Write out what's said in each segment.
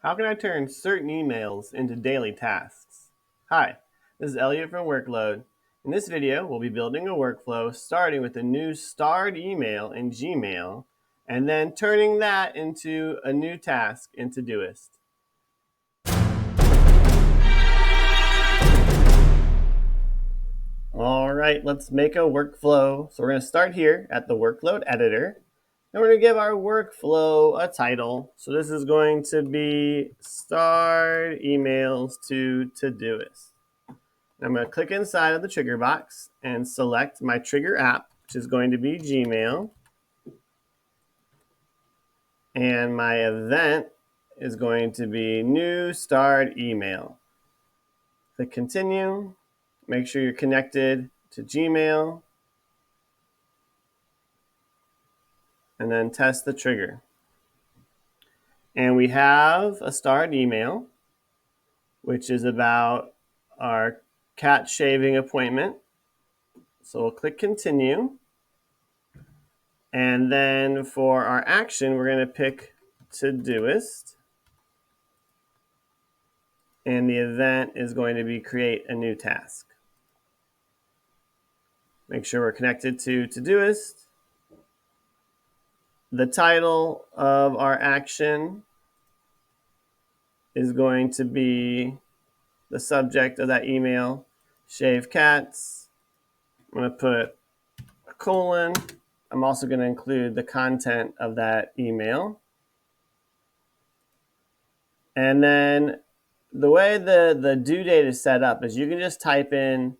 How can I turn certain emails into daily tasks? Hi, this is Elliot from Workload. In this video, we'll be building a workflow starting with a new starred email in Gmail and then turning that into a new task in Todoist. All right, let's make a workflow. So we're going to start here at the Workload editor. And we're going to give our workflow a title. So this is going to be starred emails to Todoist. I'm going to click inside of the trigger box and select my trigger app, which is going to be Gmail. And my event is going to be new starred email. Click continue. Make sure you're connected to Gmail. And then test the trigger. And we have a starred email, which is about our cat shaving appointment. So we'll click continue. And then for our action, we're going to pick Todoist. And the event is going to be create a new task. Make sure we're connected to Todoist. The title of our action is going to be the subject of that email, shave cats. I'm going to put a colon. I'm also going to include the content of that email. And then the way the due date is set up is you can just type in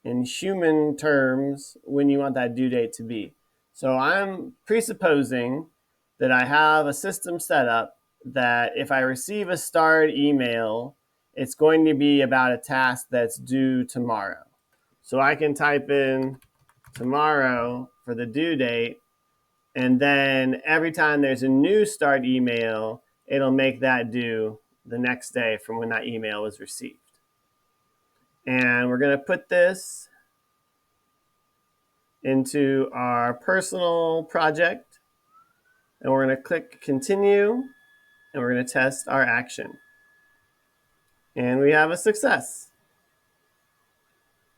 human terms when you want that due date to be. So I'm presupposing that I have a system set up that if I receive a starred email, it's going to be about a task that's due tomorrow. So I can type in tomorrow for the due date, and then every time there's a new starred email, it'll make that due the next day from when that email was received. And we're going to put this into our personal project. And we're going to click continue. And we're going to test our action. And we have a success.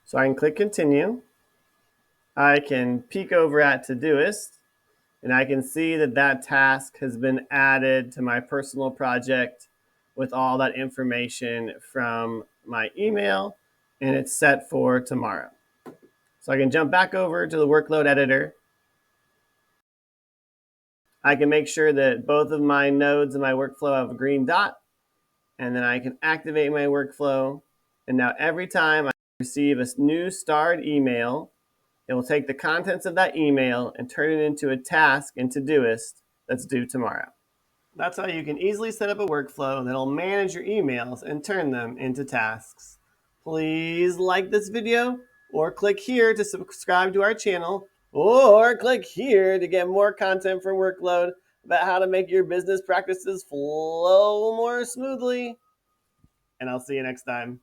So I can click continue. I can peek over at Todoist. And I can see that that task has been added to my personal project with all that information from my email. And it's set for tomorrow. So I can jump back over to the workload editor. I can make sure that both of my nodes in my workflow have a green dot, and then I can activate my workflow. And now every time I receive a new starred email, it will take the contents of that email and turn it into a task in Todoist that's due tomorrow. That's how you can easily set up a workflow that'll manage your emails and turn them into tasks. Please like this video or click here to subscribe to our channel, or click here to get more content from Workload about how to make your business practices flow more smoothly. And I'll see you next time.